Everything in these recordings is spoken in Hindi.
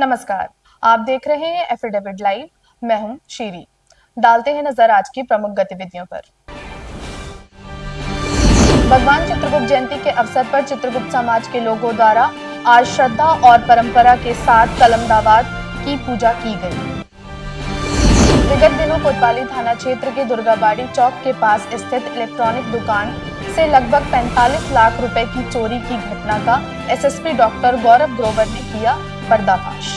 नमस्कार, आप देख रहे हैं एफिडेविट लाइव। मैं हूं शीरी। डालते हैं नजर आज की प्रमुख गतिविधियों पर। भगवान चित्रगुप्त जयंती के अवसर पर चित्रगुप्त समाज के लोगों द्वारा आज श्रद्धा और परंपरा के साथ कलमदावाद की पूजा की गई। विगत दिनों कोतवाली थाना क्षेत्र के दुर्गाबाड़ी चौक के पास स्थित इलेक्ट्रॉनिक दुकान से लगभग 45 लाख रुपए की चोरी की घटना का एसएसपी डॉक्टर गौरव ग्रोवर ने किया पर्दाफाश।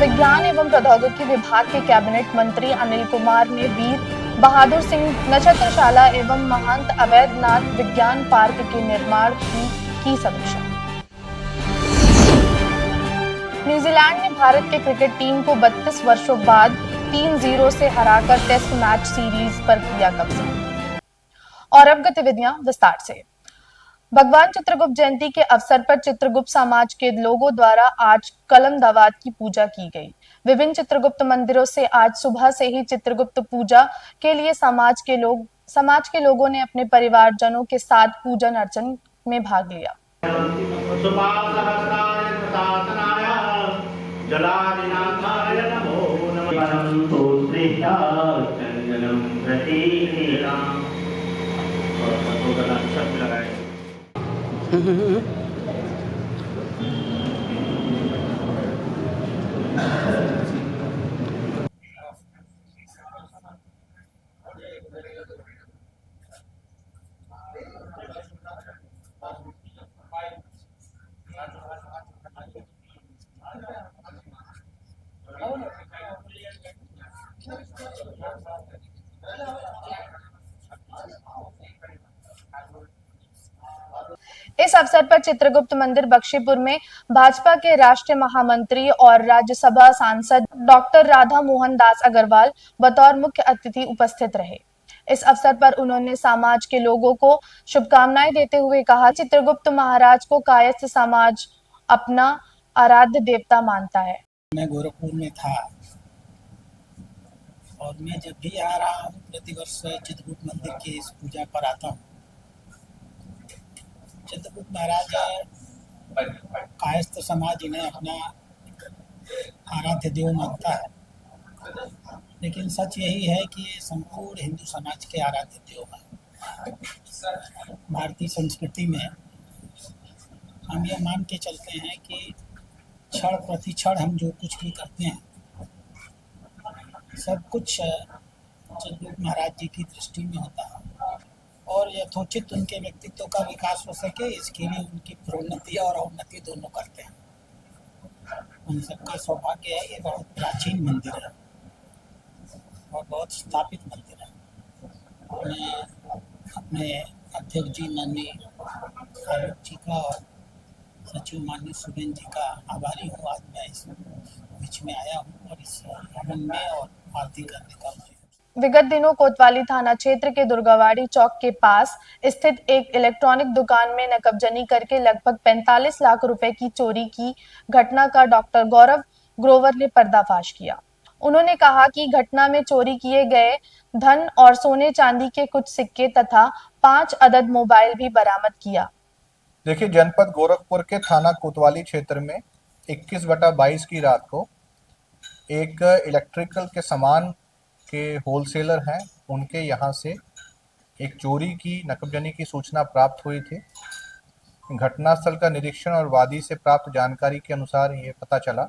विज्ञान एवं प्रौद्योगिकी विभाग के कैबिनेट मंत्री अनिल कुमार ने वीर बहादुर सिंह नक्षत्रशाला एवं महंत अवैधनाथ विज्ञान पार्क के निर्माण की समीक्षा। न्यूजीलैंड ने भारत के क्रिकेट टीम को 32 वर्षों बाद 3-0 से हराकर टेस्ट मैच सीरीज पर किया कब्जा। और अब गतिविधियां विस्तार से। भगवान चित्रगुप्त जयंती के अवसर पर चित्रगुप्त समाज के लोगों द्वारा आज कलमदावाद की पूजा की गई। विभिन्न चित्रगुप्त मंदिरों से आज सुबह से ही चित्रगुप्त पूजा के लिए समाज के लोगों ने अपने परिवारजनों के साथ पूजन अर्चन में भाग लिया। इस अवसर पर चित्रगुप्त मंदिर बख्शीपुर में भाजपा के राष्ट्रीय महामंत्री और राज्यसभा सांसद डॉक्टर राधा मोहन दास अग्रवाल बतौर मुख्य अतिथि उपस्थित रहे। इस अवसर पर उन्होंने समाज के लोगों को शुभकामनाएं देते हुए कहा, चित्रगुप्त महाराज को कायस्थ समाज अपना आराध्य देवता मानता है। मैं गोरखपुर में था और मैं जब भी आ रहा हूँ प्रतिवर्ष चित्रगुप्त मंदिर की इस पूजा पर आता हूँ। चित्रगुप्त महाराज कायस्थ समाज इन्हें अपना आराध्य देव मानता है, लेकिन सच यही है कि ये संपूर्ण हिंदू समाज के आराध्य देव है। भारतीय संस्कृति में हम ये मान के चलते हैं कि क्षण प्रति क्षण हम जो कुछ भी करते हैं सब कुछ चित्रगुप्त महाराज जी की दृष्टि में होता है और यथोचित उनके व्यक्तित्व का विकास हो सके इसके लिए उनकी प्रोन्नति और अवनति दोनों करते हैं। उन सबका सौभाग्य है। ये बहुत प्राचीन मंदिर है और बहुत स्थापित मंदिर है। मैं अपने अध्यक्ष जी माननीय आयुक्त जी का और सचिव माननीय सुबेन जी का आभारी हूँ। आज मैं इस बीच में आया हूँ और इस हवन में और आरती करने का। विगत दिनों कोतवाली थाना क्षेत्र के दुर्गावाड़ी चौक के पास स्थित एक इलेक्ट्रॉनिक दुकान में नकबजनी करके लगभग 45 लाख रुपए की चोरी की घटना का डॉक्टर गौरव ग्रोवर ने पर्दाफाश किया। उन्होंने कहा कि घटना में चोरी किए गए धन और सोने चांदी के कुछ सिक्के तथा 5 अदद मोबाइल भी बरामद किया। देखिए, जनपद गोरखपुर के थाना कोतवाली क्षेत्र में 21/22 की रात को एक इलेक्ट्रिकल के सामान के होलसेलर हैं, उनके यहाँ से एक चोरी की नकबजनी की सूचना प्राप्त हुई थी। घटनास्थल का निरीक्षण और वादी से प्राप्त जानकारी के अनुसार ये पता चला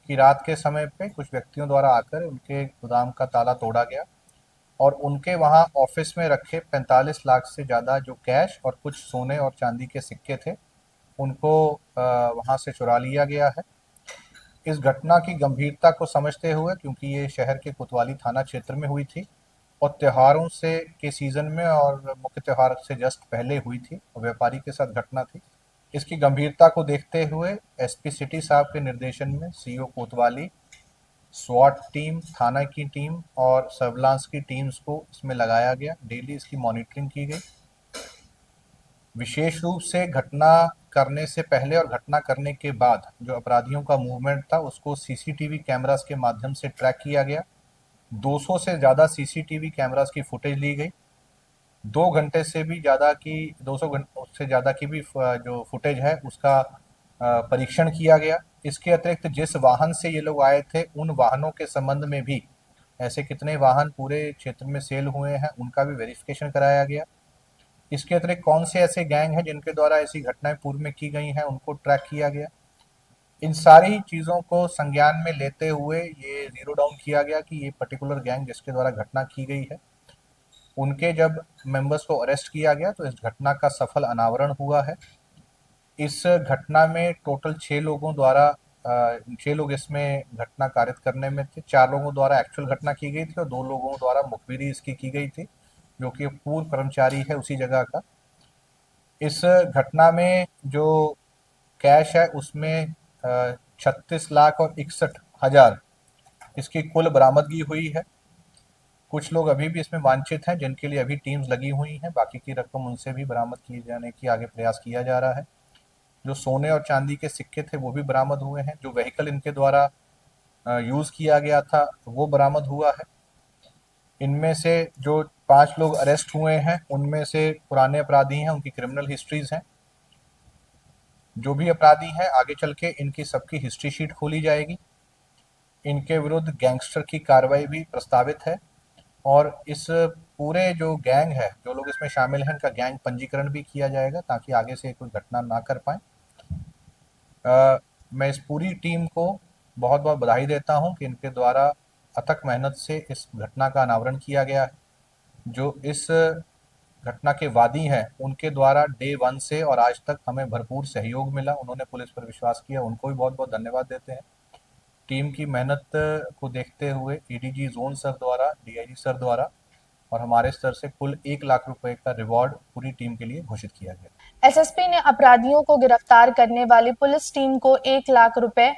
कि रात के समय पे कुछ व्यक्तियों द्वारा आकर उनके गोदाम का ताला तोड़ा गया और उनके वहाँ ऑफिस में रखे 45 लाख से ज़्यादा जो कैश और कुछ सोने और चांदी के सिक्के थे उनको वहाँ से चुरा लिया गया है। इस घटना की गंभीरता को समझते हुए, क्योंकि ये शहर के कोतवाली थाना क्षेत्र में हुई थी और त्योहारों से के सीज़न में और मुख्य त्यौहार से जस्ट पहले हुई थी और व्यापारी के साथ घटना थी, इसकी गंभीरता को देखते हुए एसपी सिटी साहब के निर्देशन में सीओ कोतवाली, स्वाट टीम, थाना की टीम और सर्विलांस की टीम्स को इसमें लगाया गया। डेली इसकी मॉनिटरिंग की गई। विशेष रूप से घटना करने से पहले और घटना करने के बाद जो अपराधियों का मूवमेंट था उसको सीसीटीवी कैमरास के माध्यम से ट्रैक किया गया। 200 से ज़्यादा सीसीटीवी कैमरास की फुटेज ली गई। 200 से ज़्यादा की भी जो फुटेज है उसका परीक्षण किया गया। इसके अतिरिक्त जिस वाहन से ये लोग आए थे उन वाहनों के संबंध में भी ऐसे कितने वाहन पूरे क्षेत्र में सेल हुए हैं उनका भी वेरिफिकेशन कराया गया। इसके अतिरिक्त कौन से ऐसे गैंग हैं जिनके द्वारा ऐसी घटनाएं पूर्व में की गई हैं उनको ट्रैक किया गया। इन सारी चीज़ों को संज्ञान में लेते हुए ये जीरो डाउन किया गया कि ये पर्टिकुलर गैंग जिसके द्वारा घटना की गई है उनके जब मेंबर्स को अरेस्ट किया गया तो इस घटना का सफल अनावरण हुआ है। इस घटना में टोटल 6 लोगों द्वारा 6 लोग इसमें घटना कारित करने में थे। 4 लोगों द्वारा एक्चुअल घटना की गई थी और 2 लोगों द्वारा मुखबिरी इसकी की गई थी जो कि पूर्व कर्मचारी है उसी जगह का। इस घटना में जो कैश है उसमें 36,61,000 इसकी कुल बरामदगी हुई है। कुछ लोग अभी भी इसमें वांछित हैं जिनके लिए अभी टीम्स लगी हुई हैं। बाकी की रकम उनसे भी बरामद किए जाने की आगे प्रयास किया जा रहा है। जो सोने और चांदी के सिक्के थे वो भी बरामद हुए हैं। जो व्हीकल इनके द्वारा यूज़ किया गया था वो बरामद हुआ है। इनमें से जो 5 लोग अरेस्ट हुए हैं उनमें से पुराने अपराधी हैं, उनकी क्रिमिनल हिस्ट्रीज हैं। जो भी अपराधी हैं आगे चल के इनकी सबकी हिस्ट्री शीट खोली जाएगी। इनके विरुद्ध गैंगस्टर की कार्रवाई भी प्रस्तावित है और इस पूरे जो गैंग है जो लोग इसमें शामिल हैं इनका गैंग पंजीकरण भी किया जाएगा ताकि आगे से कोई घटना ना कर पाए। मैं इस पूरी टीम को बहुत बहुत बधाई देता हूं कि इनके द्वारा अथक मेहनत से इस घटना का अनावरण किया गया है। जो इस घटना के वादी हैं उनके द्वारा डे 1 से और आज तक हमें भरपूर सहयोग मिला, उन्होंने पुलिस पर विश्वास किया, उनको भी बहुत बहुत धन्यवाद देते हैं। टीम की मेहनत को देखते हुए एडीजी जोन सर द्वारा, डीआईजी सर द्वारा और हमारे स्तर से कुल 1 लाख रुपए का रिवॉर्ड पूरी टीम के लिए घोषित किया गया। एसएसपी ने अपराधियों को गिरफ्तार करने वाली पुलिस टीम को 1 लाख रुपए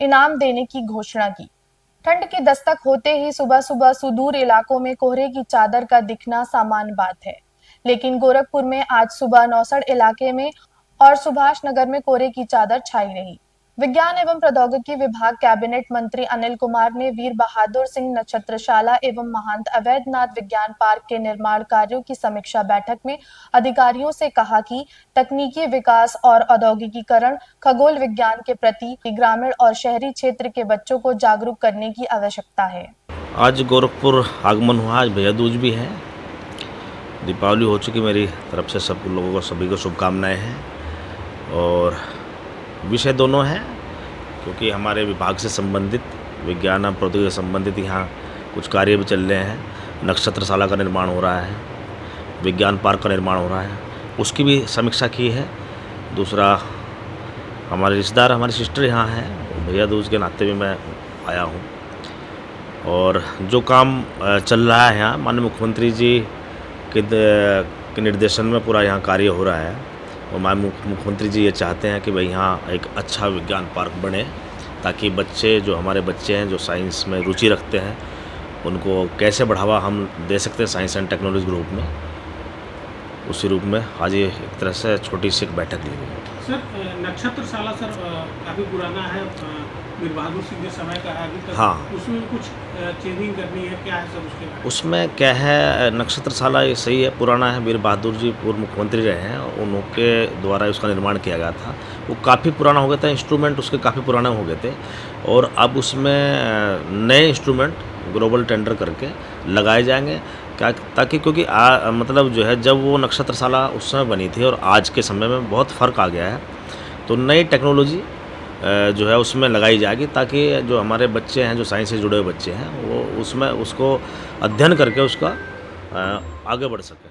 इनाम देने की घोषणा की। ठंड की दस्तक होते ही सुबह सुबह सुदूर इलाकों में कोहरे की चादर का दिखना सामान्य बात है, लेकिन गोरखपुर में आज सुबह नौसड़ इलाके में और सुभाष नगर में कोहरे की चादर छाई रही। विज्ञान एवं प्रौद्योगिकी विभाग कैबिनेट मंत्री अनिल कुमार ने वीर बहादुर सिंह नक्षत्रशाला एवं महंत अवैधनाथ विज्ञान पार्क के निर्माण कार्यों की समीक्षा बैठक में अधिकारियों से कहा कि तकनीकी विकास और औद्योगिकीकरण खगोल विज्ञान के प्रति ग्रामीण और शहरी क्षेत्र के बच्चों को जागरूक करने की आवश्यकता है। आज गोरखपुर आगमन हुआ, आज भैया दूज भी है, दीपावली हो चुकी। मेरी तरफ से सब लोगों को, सभी को शुभकामनाएं हैं। और विषय दोनों हैं क्योंकि हमारे विभाग से संबंधित, विज्ञान और प्रौद्योगिकी से संबंधित यहाँ कुछ कार्य भी चल रहे हैं। नक्षत्रशाला का निर्माण हो रहा है, विज्ञान पार्क का निर्माण हो रहा है, उसकी भी समीक्षा की है। दूसरा, हमारे रिश्तेदार, हमारी सिस्टर यहाँ हैं, भैया दूज के नाते भी मैं आया हूँ। और जो काम चल रहा है यहाँ, माननीय मुख्यमंत्री जी के निर्देशन में पूरा यहाँ कार्य हो रहा है। और माननीय मुख्यमंत्री जी ये चाहते हैं कि भाई यहाँ एक अच्छा विज्ञान पार्क बने ताकि बच्चे, जो हमारे बच्चे हैं जो साइंस में रुचि रखते हैं, उनको कैसे बढ़ावा हम दे सकते हैं साइंस एंड टेक्नोलॉजी ग्रुप में, उसी रूप में आज ये एक तरह से छोटी सी एक बैठक ली गई। सर, नक्षत्रशाला सर काफ़ी पुराना है, वीर बहादुर सिंह के समय का है अभी तक। हाँ। उसमें कुछ चेंजिंग करनी है, क्या है सर उसके बारे में? उसमें क्या है, नक्षत्रशाला ये सही है, पुराना है। वीर बहादुर जी पूर्व मुख्यमंत्री रहे हैं, उनके द्वारा उसका निर्माण किया गया था। वो काफ़ी पुराना हो गया था, इंस्ट्रूमेंट उसके काफ़ी पुराने हो गए थे और अब उसमें नए इंस्ट्रूमेंट ग्लोबल टेंडर करके लगाए जाएंगे, क्या ताकि, क्योंकि मतलब जो है जब वो नक्षत्रशाला उस समय बनी थी और आज के समय में बहुत फ़र्क आ गया है, तो नई टेक्नोलॉजी जो है उसमें लगाई जाएगी ताकि जो हमारे बच्चे हैं, जो साइंस से जुड़े हुए बच्चे हैं, वो उसमें उसको अध्ययन करके उसका आगे बढ़ सके।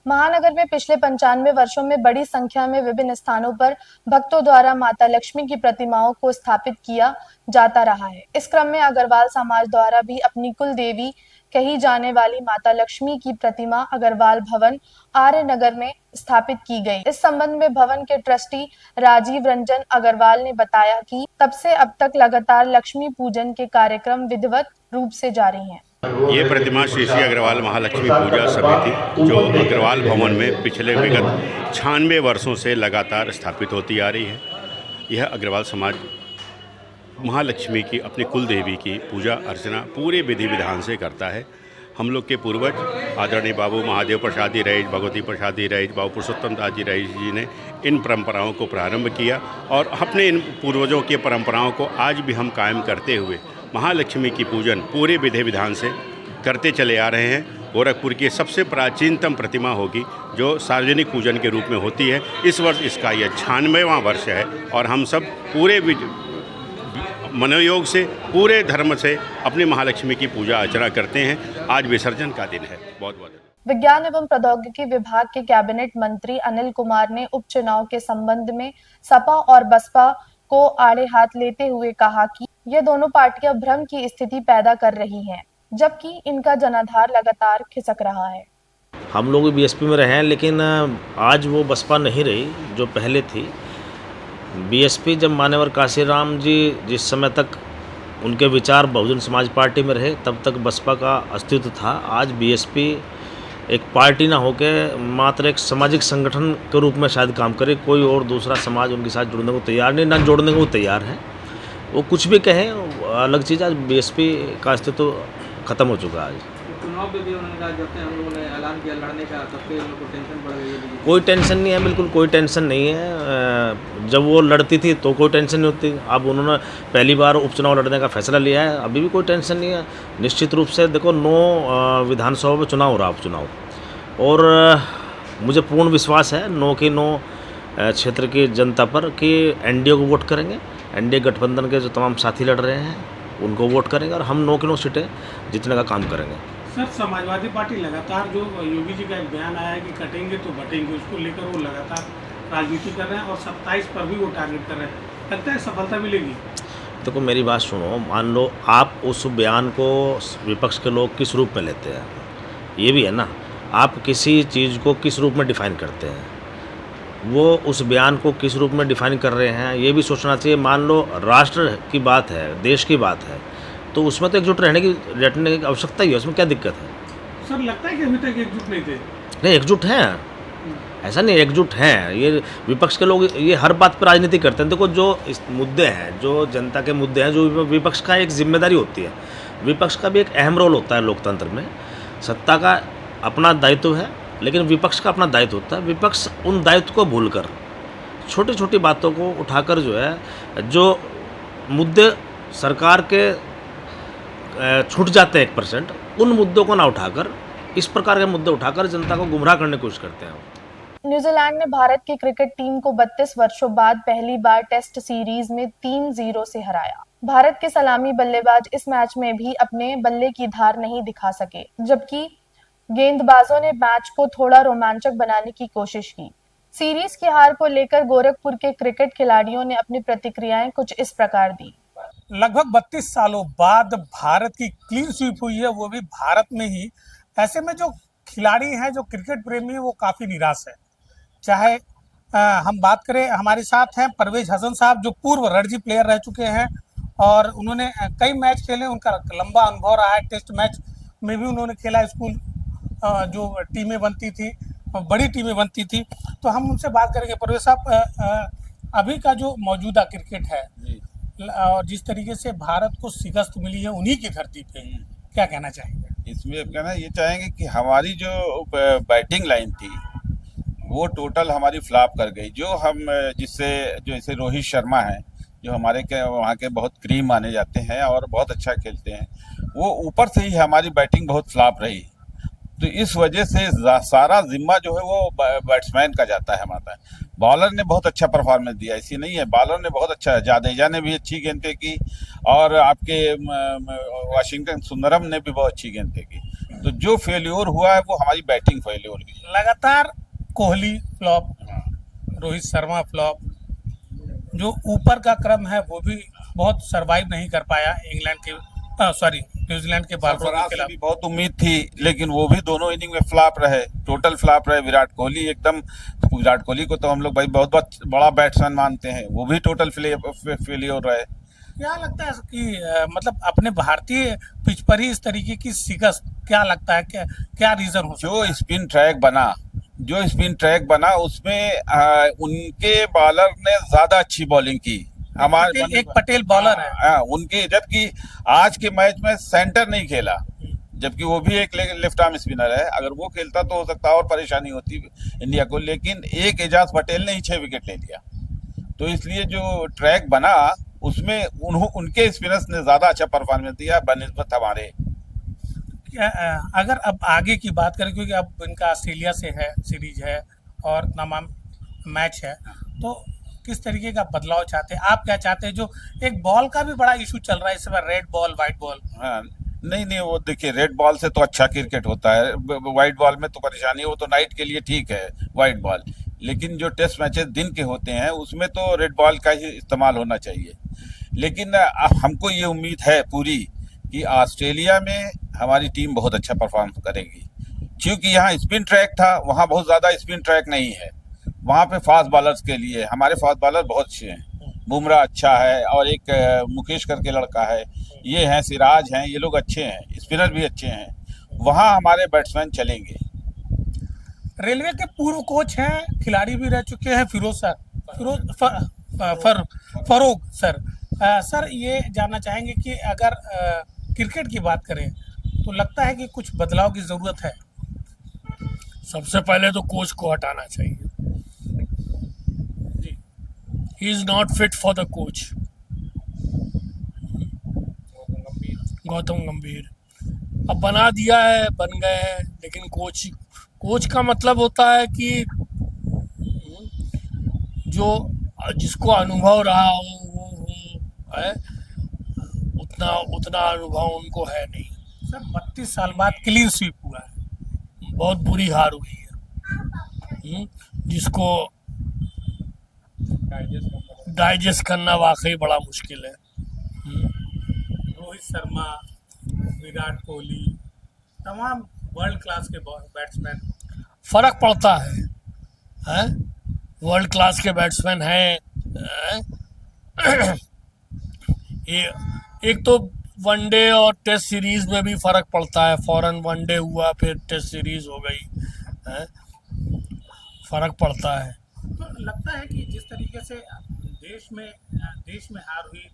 महानगर में पिछले 95 वर्षों में बड़ी संख्या में विभिन्न स्थानों पर भक्तों द्वारा माता लक्ष्मी की प्रतिमाओं को स्थापित किया जाता रहा है। इस क्रम में अग्रवाल समाज द्वारा भी अपनी कुल देवी कही जाने वाली माता लक्ष्मी की प्रतिमा अग्रवाल भवन आर्य नगर में स्थापित की गई। इस संबंध में भवन के ट्रस्टी राजीव रंजन अग्रवाल ने बताया कि तब से अब तक लगातार लक्ष्मी पूजन के कार्यक्रम विधिवत रूप से जारी हैं। ये प्रतिमा श्री श्री अग्रवाल महालक्ष्मी पूजा समिति जो अग्रवाल भवन में पिछले विगत 96 वर्षों से लगातार स्थापित होती आ रही है। यह अग्रवाल समाज महालक्ष्मी की, अपनी कुल देवी की पूजा अर्चना पूरे विधि विधान से करता है। हम लोग के पूर्वज आदरणीय बाबू महादेव प्रसादी रईस, भगवती प्रसादी रईस, बाबू पुरुषोत्तम दास जी रईस जी ने इन परंपराओं को प्रारंभ किया और अपने इन पूर्वजों की परंपराओं को आज भी हम कायम करते हुए महालक्ष्मी की पूजन पूरे विधि विधान से करते चले आ रहे हैं। गोरखपुर की सबसे प्राचीनतम प्रतिमा होगी जो सार्वजनिक पूजन के रूप में होती है। इस वर्ष इसका यह 96वां वर्ष है और हम सब पूरे मनोयोग से, पूरे धर्म से अपनी महालक्ष्मी की पूजा अर्चना करते हैं। आज विसर्जन का दिन है। बहुत बहुत विज्ञान एवं प्रौद्योगिकी विभाग के कैबिनेट मंत्री अनिल कुमार ने उपचुनाव के संबंध में सपा और बसपा को आड़े हाथ लेते हुए कहा कि ये दोनों पार्टियां भ्रम की स्थिति पैदा कर रही हैं, जबकि इनका जनाधार लगातार खिसक रहा है। हम लोग भी बीएसपी में रहे हैं, लेकिन आज वो बसपा नहीं रही जो पहले थी। बीएसपी जब मान्यवर काशीराम जी जिस समय तक उनके विचार बहुजन समाज पार्टी में रहे, तब तक बसपा का अस्तित्व था। आज बीएसपी एक पार्टी ना होके मात्र एक सामाजिक संगठन के रूप में शायद काम करे। कोई और दूसरा समाज उनके साथ जुड़ने को तैयार नहीं, ना जोड़ने को तैयार है। वो कुछ भी कहें, अलग चीज़। आज बीएसपी का अस्तित्व खत्म हो चुका है। आज चुनाव पे भी उन्होंने कहा, जब से हम लोगों ने ऐलान किया लड़ने का, तब से उनको टेंशन बढ़ गई है। कोई टेंशन नहीं है, बिल्कुल कोई टेंशन नहीं है। जब वो लड़ती थी तो कोई टेंशन नहीं होती। अब उन्होंने पहली बार उपचुनाव लड़ने का फैसला लिया है, अभी भी कोई टेंशन नहीं है। निश्चित रूप से देखो 9 विधानसभा में चुनाव हो रहा, उपचुनाव, और मुझे पूर्ण विश्वास है 9 की 9 क्षेत्र की जनता पर कि एनडीए को वोट करेंगे। एनडीए गठबंधन के जो तमाम साथी लड़ रहे हैं उनको वोट करेंगे और हम 9 की 9 सीटें जीतने का काम करेंगे। सर, समाजवादी पार्टी लगातार, जो योगी जी का एक बयान आया है कि कटेंगे तो बटेंगे, उसको लेकर वो लगातार राजनीति कर रहे हैं और 27 पर भी वो टारगेट कर रहे हैं। लगता है सफलता मिलेगी? देखो मेरी बात सुनो, मान लो आप उस बयान को विपक्ष के लोग किस रूप में लेते हैं, ये भी है ना। आप किसी चीज़ को किस रूप में डिफ़ाइन करते हैं, वो उस बयान को किस रूप में डिफ़ाइन कर रहे हैं, ये भी सोचना चाहिए। मान लो राष्ट्र की बात है, देश की बात है, तो उसमें तो एकजुट रहने की आवश्यकता ही है। उसमें क्या दिक्कत है? सर, लगता है कि अभी तक एकजुट नहीं थे? नहीं, एकजुट हैं, ऐसा नहीं, एकजुट हैं। ये विपक्ष के लोग ये हर बात पर राजनीति करते हैं। देखो जो इस मुद्दे हैं, जो जनता के मुद्दे हैं, जो विपक्ष का एक जिम्मेदारी होती है। विपक्ष का भी एक अहम रोल होता है लोकतंत्र में। सत्ता का अपना दायित्व है, लेकिन विपक्ष का अपना दायित्व होता है। विपक्ष उन दायित्व को भूलकर छोटी छोटी बातों को उठाकर जो है, जो मुद्दे सरकार के छूट जाते हैं 1%, उन मुद्दों को ना उठाकर, इस प्रकार के मुद्दे उठाकर जनता को गुमराह करने की कोशिश करते हैं। न्यूजीलैंड ने भारत की क्रिकेट टीम को 32 वर्षों बाद पहली बार टेस्ट सीरीज में 3-0 से हराया। भारत के सलामी बल्लेबाज इस मैच में भी अपने बल्ले की धार नहीं दिखा सके, जबकि गेंदबाजों ने मैच को थोड़ा रोमांचक बनाने की कोशिश की। सीरीज की हार को लेकर गोरखपुर के क्रिकेट खिलाड़ियों ने अपनी प्रतिक्रियाएं कुछ इस प्रकार दी। लगभग 32 सालों बाद भारत की क्लीन स्वीप हुई है, वो भी भारत में ही। ऐसे में जो खिलाड़ी हैं, जो क्रिकेट प्रेमी हैं, वो काफ़ी निराश है। चाहे हम बात करें, हमारे साथ हैं परवेज हसन साहब, जो पूर्व रणजी प्लेयर रह चुके हैं और उन्होंने कई मैच खेले, उनका लंबा अनुभव रहा है। टेस्ट मैच में भी उन्होंने खेला। स्कूल जो टीमें बनती थी, बड़ी टीमें बनती थी, तो हम उनसे बात करेंगे। परवेज साहब, अभी का जो मौजूदा क्रिकेट है और जिस तरीके से भारत को शिकस्त मिली है उन्हीं की धरती पे, क्या कहना चाहेंगे? इसमें कहना ये चाहेंगे कि हमारी जो बैटिंग लाइन थी वो टोटल हमारी फ्लॉप कर गई। जो जैसे रोहित शर्मा हैं, जो हमारे के वहाँ के बहुत क्रीम माने जाते हैं और बहुत अच्छा खेलते हैं, वो ऊपर से ही हमारी बैटिंग बहुत फ्लॉप रही। तो इस वजह से सारा जिम्मा जो है वो बैट्समैन का जाता है हमारा। बॉलर ने बहुत अच्छा परफॉर्मेंस दिया, ऐसी नहीं है, बॉलर ने बहुत अच्छा, जाडेजा ने भी अच्छी गेंदें की और आपके वाशिंगटन सुंदरम ने भी बहुत अच्छी गेंदें की। तो जो फेल्योर हुआ है वो हमारी बैटिंग फेल्योर हुई। लगातार कोहली फ्लॉप, रोहित शर्मा फ्लॉप, जो ऊपर का क्रम है वो भी बहुत सरवाइव नहीं कर पाया न्यूजीलैंड के बॉलरों के खिलाफ। बहुत उम्मीद थी, लेकिन वो भी दोनों इनिंग में फ्लॉप रहे, टोटल फ्लॉप रहे। विराट कोहली को तो हम लोग भाई बहुत बड़ा बैट्समैन मानते हैं, वो भी टोटल फेलियर रहे। क्या लगता है कि मतलब अपने भारतीय पिच पर ही इस तरीके की शिकस्त, क्या लगता है, क्या रीजन हो? जो स्पिन ट्रैक बना उसमें उनके बॉलर ने ज्यादा अच्छी बॉलिंग की। एक पटेल बॉलर है उनके, जबकि आज के मैच में सेंटर नहीं खेला, जबकि वो भी एक लेफ्ट आर्म स्पिनर है। अगर वो खेलता तो हो सकता और परेशानी होती इंडिया को, लेकिन एक एजाज पटेल ने ही 6 विकेट ले लिया। तो इसलिए जो ट्रैक बना उसमें उनके स्पिनर्स ने ज़्यादा अच्छा परफॉर्मेंस दिया बनिस्बत हमारे। अगर अब आगे की बात करें, क्योंकि अब इनका ऑस्ट्रेलिया से है सीरीज है और तमाम मैच है, तो किस तरीके का बदलाव चाहते हैं आप? क्या चाहते हैं? जो एक बॉल का भी बड़ा इशू चल रहा है इस बार, रेड बॉल व्हाइट बॉल। हाँ, नहीं वो देखिए, रेड बॉल से तो अच्छा क्रिकेट होता है, व्हाइट बॉल में तो परेशानी है। वो तो नाइट के लिए ठीक है व्हाइट बॉल, लेकिन जो टेस्ट मैचेस दिन के होते हैं उसमें तो रेड बॉल का ही इस्तेमाल होना चाहिए। लेकिन हमको ये उम्मीद है पूरी कि ऑस्ट्रेलिया में हमारी टीम बहुत अच्छा परफॉर्म करेगी, क्योंकि यहाँ स्पिन ट्रैक था, वहाँ बहुत ज़्यादा स्पिन ट्रैक नहीं है। वहाँ पे फास्ट बॉलर्स के लिए हमारे फास्ट बॉलर बहुत अच्छे हैं। बुमराह अच्छा है और एक मुकेश करके लड़का है, ये हैं सिराज हैं, ये लोग अच्छे हैं, स्पिनर भी अच्छे हैं। वहाँ हमारे बैट्समैन चलेंगे। रेलवे के पूर्व कोच हैं, खिलाड़ी भी रह चुके हैं, फरोग सर। सर ये जानना चाहेंगे कि अगर क्रिकेट की बात करें तो लगता है कि कुछ बदलाव की ज़रूरत है। सबसे पहले तो कोच को हटाना चाहिए। He is not fit for the coach. Gautam गंभीर अब बना दिया है, बन गए हैं, लेकिन कोच का मतलब होता है कि जो जिसको अनुभव रहा हो वो है, उतना अनुभव उनको है नहीं। सर 32 साल बाद क्लीन स्वीप हुआ है, बहुत बुरी हार हुई है, जिसको डाइजेस्ट करना वाकई बड़ा मुश्किल है। रोहित शर्मा, विराट कोहली, तमाम वर्ल्ड क्लास के बैट्समैन, फर्क पड़ता है? वर्ल्ड क्लास के बैट्समैन हैं। एक तो वनडे और टेस्ट सीरीज में भी फर्क पड़ता है। फौरन वनडे हुआ फिर टेस्ट सीरीज हो गई, फर्क पड़ता है। तो लगता है कि जिस तरीके से देश में हार हुई,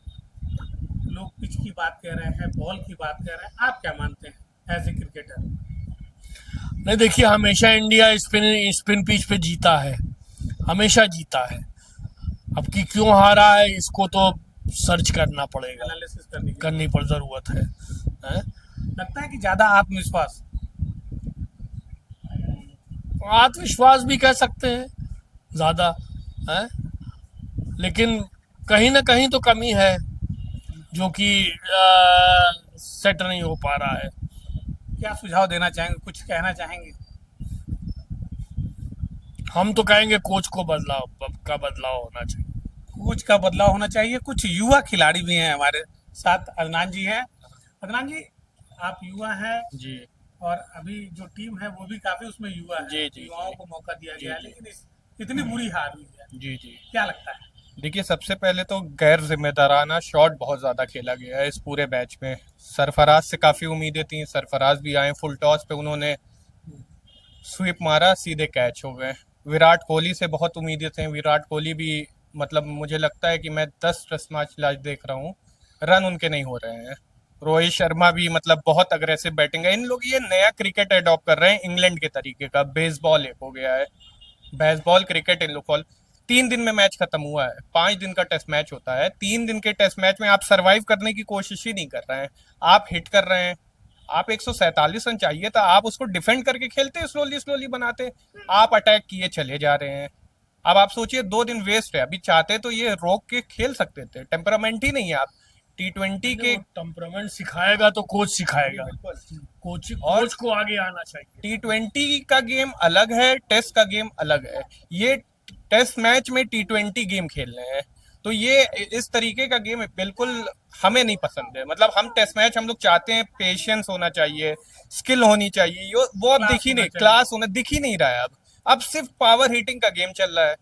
लोग पिच की बात कह रहे हैं, बॉल की बात कर रहे हैं, आप क्या मानते हैं एज ए क्रिकेटर? नहीं देखिए, हमेशा इंडिया स्पिन पिच पे जीता है, हमेशा जीता है। अब की क्यों हारा है इसको तो सर्च करना पड़ेगा, एनालिसिस करनी पर जरूरत है। लगता है कि ज्यादा आत्मविश्वास भी कह सकते हैं ज्यादा है, लेकिन कहीं ना कहीं तो कमी है जो कि सेट नहीं हो पा रहा है। क्या सुझाव देना चाहेंगे, कुछ कहना चाहेंगे? हम तो कहेंगे कोच को बदलाव होना चाहिए। कोच का बदलाव होना चाहिए। कुछ युवा खिलाड़ी भी हैं हमारे साथ, अदनान जी हैं। अदनान जी, आप युवा हैं जी, और अभी जो टीम है वो भी काफी उसमें युवा है, जी, जी, युवाओं को मौका दिया गया है, लेकिन इतनी बुरी हार हुई है, जी, क्या लगता है? देखिए, सबसे पहले तो गैर जिम्मेदाराना शॉट बहुत ज़्यादा खेला गया है इस पूरे मैच में। सरफराज से काफ़ी उम्मीदें थी, सरफराज भी आए, फुल टॉस पे उन्होंने स्वीप मारा, सीधे कैच हो गए। विराट कोहली से बहुत उम्मीदें थी, विराट कोहली भी मतलब मुझे लगता है कि मैं 10 टेस्ट मैच लाइव देख रहा हूँ, रन उनके नहीं हो रहे हैं। रोहित शर्मा भी मतलब बहुत अग्रेसिव बैटिंग है। इन लोग ये नया क्रिकेट अडॉप्ट कर रहे हैं इंग्लैंड के तरीके का, बेसबॉल एक हो गया है, बेसबॉल क्रिकेट इन लोग 3 दिन में मैच खत्म हुआ है। 5 दिन का टेस्ट मैच होता है, 3 दिन के टेस्ट मैच में आप सरवाइव करने की कोशिश ही नहीं कर रहे हैं। आप हिट कर रहे हैं, आप 147 रन चाहिए था, आप उसको डिफेंड करके खेलते, स्लोली बनाते, आप अटैक किए चले जा रहे हैं। अब आप सोचिए 2 दिन वेस्ट है, अभी चाहते तो ये रोक के खेल सकते थे, टेम्परामेंट ही नहीं है। आप T20 के टेम्परामेंट सिखाएगा तो कोच सिखाएगा, कोच को आगे आना चाहिए। T20 का गेम अलग है, टेस्ट का गेम अलग है। ये टेस्ट मैच में T20 गेम खेल रहे हैं, तो ये इस तरीके का गेम बिल्कुल हमें नहीं पसंद है। मतलब हम टेस्ट मैच हम लोग चाहते हैं, पेशेंस होना चाहिए, स्किल होनी चाहिए, वो अब दिख ही नहीं, क्लास होना दिख ही नहीं रहा है। अब सिर्फ पावर हिटिंग का गेम चल रहा है।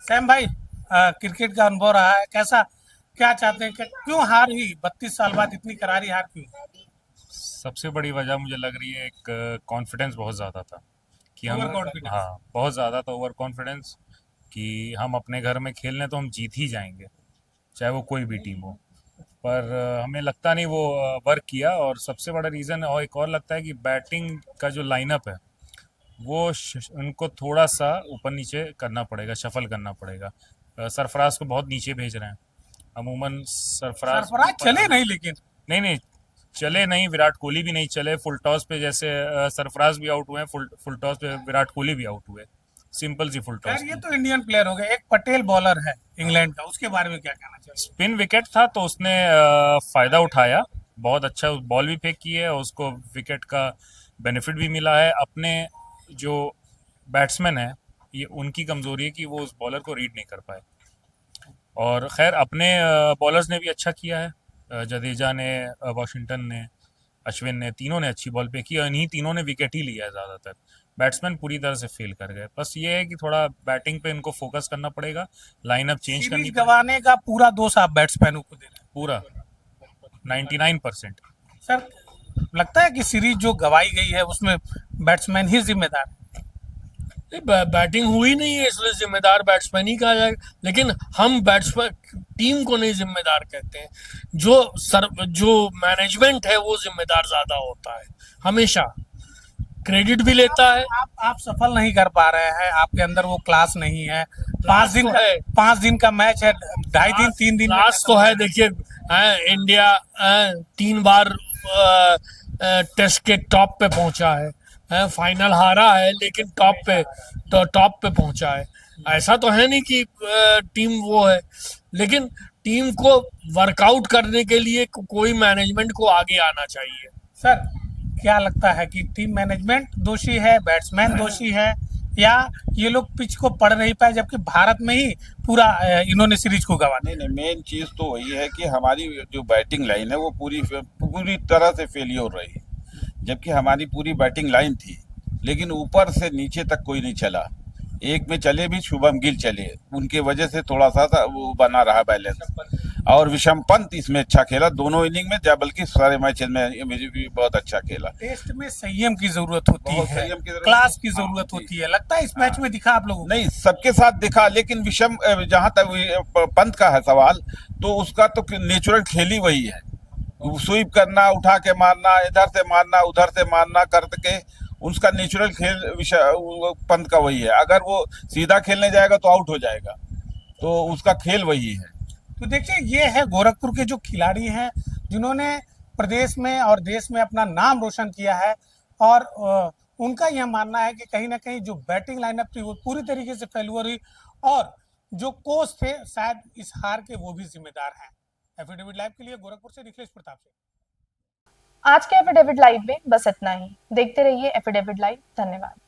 सैम भाई, क्रिकेट का अनुभव रहा है, कैसा, क्या चाहते हैं कि क्यों हार हुई 32 साल बाद, इतनी करारी हार क्यों? सबसे बड़ी वजह मुझे लग रही है एक कॉन्फिडेंस बहुत ज़्यादा था कि हम, हाँ, बहुत ज़्यादा था, ओवर कॉन्फिडेंस कि हम अपने घर में खेलने तो हम जीत ही जाएंगे, चाहे वो कोई भी टीम हो। पर हमें लगता नहीं वो वर्क किया। और सबसे बड़ा रीज़न और एक और लगता है कि बैटिंग का जो लाइनअप है वो उनको थोड़ा सा ऊपर नीचे करना पड़ेगा, शफल करना पड़ेगा। सरफराज को बहुत नीचे भेज रहे हैं। अमूमन सरफराज चले नहीं, लेकिन नहीं चले नहीं, विराट कोहली भी नहीं चले फुल टॉस पे। जैसे सरफराज भी आउट हुए हैं फुल टॉस पे, विराट कोहली भी आउट हुए, सिंपल सी फुल टॉस। यार ये तो इंडियन प्लेयर हो गए। एक पटेल बॉलर है इंग्लैंड का, उसके बारे में क्या कहना चाहिए? स्पिन विकेट था तो उसने फायदा उठाया, बहुत अच्छा बॉल भी फेंक की है और उसको विकेट का बेनिफिट भी मिला है। अपने जो बैट्समैन है ये उनकी कमजोरी है कि वो उस बॉलर को रीड नहीं कर पाए। और खैर अपने बॉलर्स ने भी अच्छा किया है, जडेजा ने, वॉशिंगटन ने, अश्विन ने, तीनों ने अच्छी बॉल पे की और इन्हीं तीनों ने विकेट ही लिया है ज़्यादातर। बैट्समैन पूरी तरह से फेल कर गए। बस ये है कि थोड़ा बैटिंग पे इनको फोकस करना पड़ेगा, लाइनअप चेंज करनी सीरीज पड़ेगी। गंवाने का पूरा दोष आप बैट्समैनों को दे रहे पूरा 99%। हैं। सर लगता है कि सीरीज जो गवाई गई है उसमें बैट्समैन ही जिम्मेदार है। बैटिंग हुई नहीं है इसलिए जिम्मेदार बैट्समैन ही कहा जाएगा, लेकिन हम बैट्समैन टीम को नहीं जिम्मेदार कहते हैं। जो मैनेजमेंट है वो जिम्मेदार ज्यादा होता है, हमेशा क्रेडिट भी लेता है। आप सफल नहीं कर पा रहे हैं, आपके अंदर वो क्लास नहीं है। 5 दिन का मैच है, 2.5 दिन 3 दिन क्लास तो है। देखिए इंडिया 3 बार टेस्ट के टॉप पे पहुंचा है, फाइनल हारा है लेकिन टॉप पे पहुंचा है। ऐसा तो है नहीं कि टीम वो है, लेकिन टीम को वर्कआउट करने के लिए कोई मैनेजमेंट को आगे आना चाहिए। सर क्या लगता है कि टीम मैनेजमेंट दोषी है, बैट्समैन दोषी है, या ये लोग पिच को पढ़ नहीं पाए, जबकि भारत में ही पूरा इन्होंने सीरीज को गंवा दिया? नहीं, मेन चीज तो वही है कि हमारी जो बैटिंग लाइन है वो पूरी तरह से फेलियर रही, जबकि हमारी पूरी बैटिंग लाइन थी, लेकिन ऊपर से नीचे तक कोई नहीं चला। एक में चले भी शुभम गिल चले, उनके वजह से थोड़ा सा वो बना रहा बैलेंस। और विषम पंत इसमें अच्छा खेला दोनों इनिंग में, बल्कि सारे मैच में भी बहुत अच्छा खेला। टेस्ट में संयम की जरूरत होती है, क्लास की जरूरत होती है। लगता है इस मैच में दिखा आप लोगों को? नहीं, सबके साथ दिखा, लेकिन विषम जहां तक पंत का है सवाल, तो उसका तो नेचुरल खेल ही वही है, स्वीप करना, उठा के मारना, इधर से मारना उधर से मारना करके, उसका नेचुरल खेल पंत का वही है। अगर वो सीधा खेलने जाएगा तो आउट हो जाएगा, तो उसका खेल वही है। तो देखिए ये है गोरखपुर के जो खिलाड़ी हैं जिन्होंने प्रदेश में और देश में अपना नाम रोशन किया है, और उनका यह मानना है कि कहीं ना कहीं जो बैटिंग लाइनअप थी वो पूरी तरीके से फेल्यूर हुई, और जो कोच थे शायद इस हार के वो भी जिम्मेदार हैं। एफिडेविट लाइव के लिए गोरखपुर से निखिलेश प्रताप से। आज के एफिडेविट लाइव में बस इतना ही। देखते रहिए एफिडेविट लाइव। धन्यवाद।